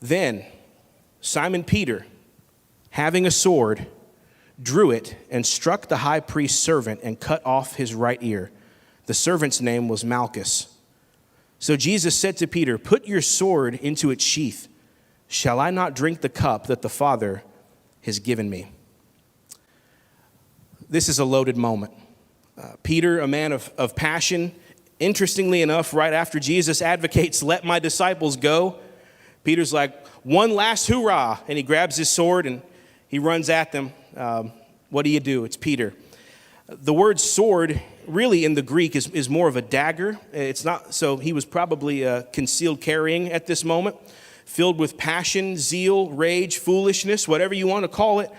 Then Simon Peter, having a sword, drew it and struck the high priest's servant and cut off his right ear. The servant's name was Malchus. So Jesus said to Peter, "Put your sword into its sheath. Shall I not drink the cup that the Father has given me?" This is a loaded moment. Peter, a man of passion, interestingly enough, right after Jesus advocates, "Let my disciples go," Peter's like, "One last hoorah," and he grabs his sword and he runs at them. What do? It's Peter. The word sword really in the Greek is more of a dagger. It's not, so he was probably concealed carrying at this moment, filled with passion, zeal, rage, foolishness, whatever you want to call it.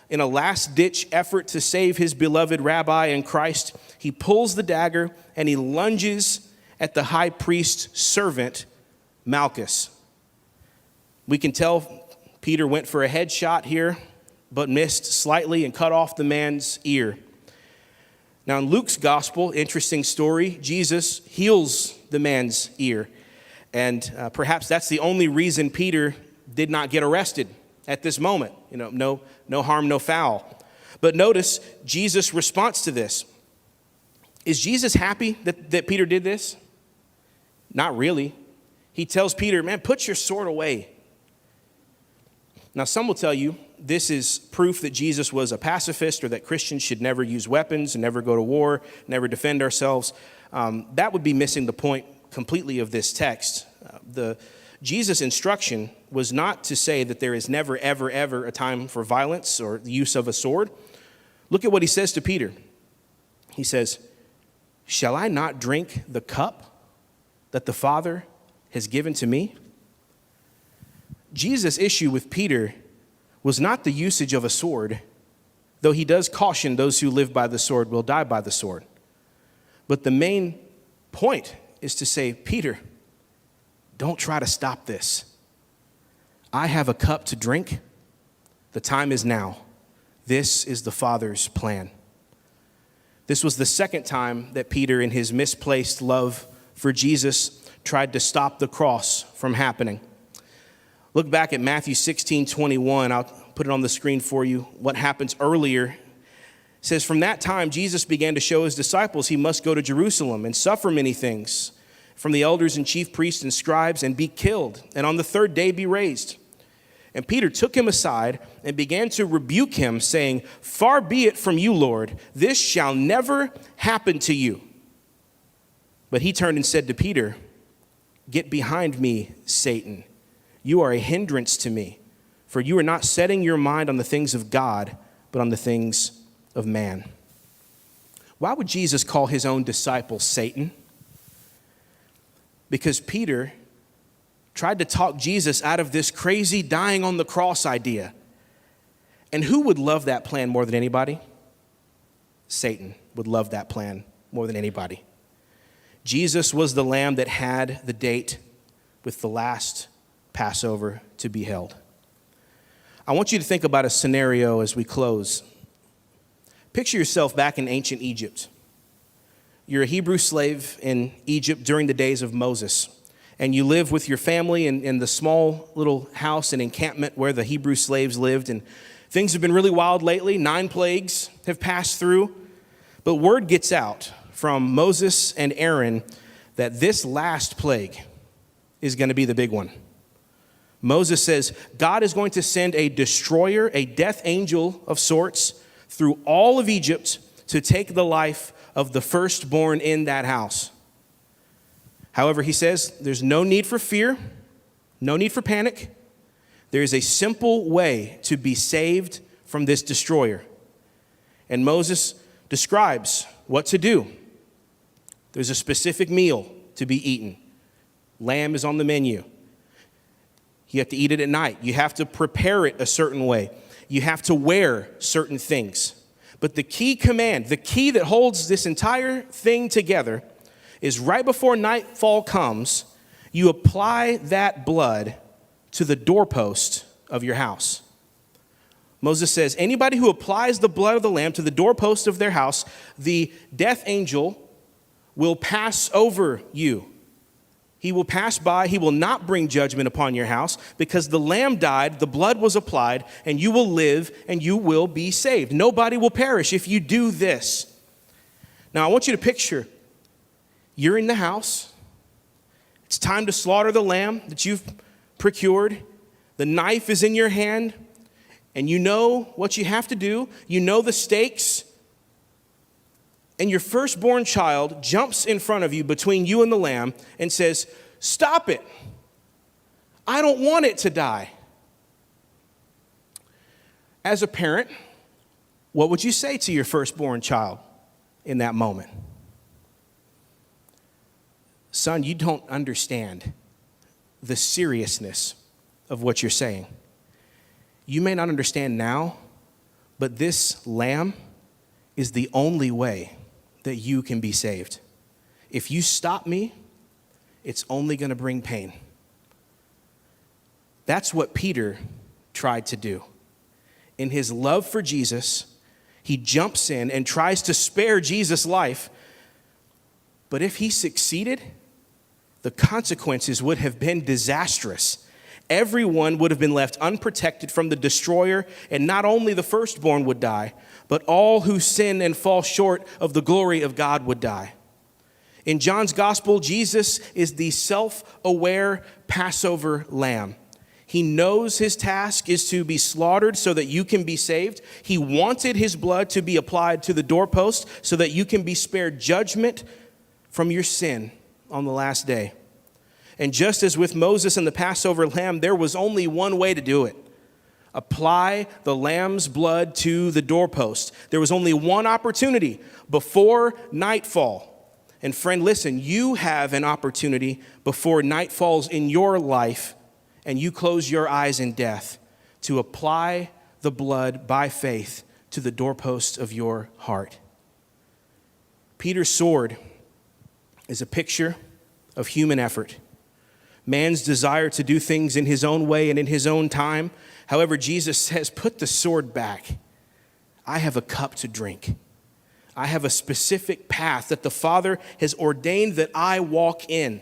In a last-ditch effort to save his beloved rabbi in Christ, he pulls the dagger and he lunges at the high priest's servant, Malchus. We can tell Peter went for a headshot here, but missed slightly and cut off the man's ear. Now in Luke's gospel, interesting story, Jesus heals the man's ear. And perhaps that's the only reason Peter did not get arrested at this moment. No harm, no foul. But notice Jesus' response to this. Is Jesus happy that Peter did this? Not really. He tells Peter, "Man, put your sword away." Now, some will tell you this is proof that Jesus was a pacifist or that Christians should never use weapons and never go to war, never defend ourselves. That would be missing the point completely of this text. Jesus' instruction was not to say that there is never, ever, ever a time for violence or the use of a sword. Look at what he says to Peter. He says, "Shall I not drink the cup that the Father has given to me?" Jesus' issue with Peter was not the usage of a sword, though he does caution those who live by the sword will die by the sword. But the main point is to say, Peter, don't try to stop this. I have a cup to drink. The time is now. This is the Father's plan. This was the second time that Peter, in his misplaced love for Jesus, tried to stop the cross from happening. Look back at Matthew 16:21. I'll put it on the screen for you. What happens earlier. It says, "From that time, Jesus began to show his disciples he must go to Jerusalem and suffer many things from the elders and chief priests and scribes and be killed, and on the third day be raised." And Peter took him aside and began to rebuke him, saying, "Far be it from you, Lord, this shall never happen to you." But he turned and said to Peter, "Get behind me, Satan. You are a hindrance to me, for you are not setting your mind on the things of God, but on the things of man." Why would Jesus call his own disciple Satan? Because Peter tried to talk Jesus out of this crazy dying on the cross idea. And who would love that plan more than anybody? Satan would love that plan more than anybody. Jesus was the lamb that had the date with the last Passover to be held. I want you to think about a scenario as we close. Picture yourself back in ancient Egypt. You're a Hebrew slave in Egypt during the days of Moses, and you live with your family in the small little house and encampment where the Hebrew slaves lived, and things have been really wild lately. 9 plagues have passed through, but word gets out from Moses and Aaron that this last plague is going to be the big one. Moses says God is going to send a destroyer, a death angel of sorts, through all of Egypt to take the life of the firstborn in that house. However, he says there's no need for fear, no need for panic. There is a simple way to be saved from this destroyer. And Moses describes what to do. There's a specific meal to be eaten. Lamb is on the menu. You have to eat it at night. You have to prepare it a certain way. You have to wear certain things. But the key command, the key that holds this entire thing together is right before nightfall comes, you apply that blood to the doorpost of your house. Moses says, anybody who applies the blood of the lamb to the doorpost of their house, the death angel will pass over you. He will pass by. He will not bring judgment upon your house, because the lamb died, the blood was applied, and you will live and you will be saved. Nobody will perish if you do this. Now, I want you to picture you're in the house. It's time to slaughter the lamb that you've procured. The knife is in your hand, and you know what you have to do. You know the stakes. And your firstborn child jumps in front of you, between you and the lamb, and says, "Stop it. I don't want it to die." As a parent, what would you say to your firstborn child in that moment? Son, you don't understand the seriousness of what you're saying. You may not understand now, but this lamb is the only way that you can be saved. If you stop me, it's only going to bring pain. That's what Peter tried to do. In his love for Jesus, he jumps in and tries to spare Jesus' life. But if he succeeded, the consequences would have been disastrous. Everyone would have been left unprotected from the destroyer, and not only the firstborn would die, but all who sin and fall short of the glory of God would die. In John's gospel, Jesus is the self-aware Passover lamb. He knows his task is to be slaughtered so that you can be saved. He wanted his blood to be applied to the doorpost so that you can be spared judgment from your sin on the last day. And just as with Moses and the Passover lamb, there was only one way to do it: apply the lamb's blood to the doorpost. There was only one opportunity before nightfall. And friend, listen, you have an opportunity before night falls in your life and you close your eyes in death to apply the blood by faith to the doorpost of your heart. Peter's sword is a picture of human effort, man's desire to do things in his own way and in his own time. However, Jesus says, put the sword back. I have a cup to drink. I have a specific path that the Father has ordained that I walk in.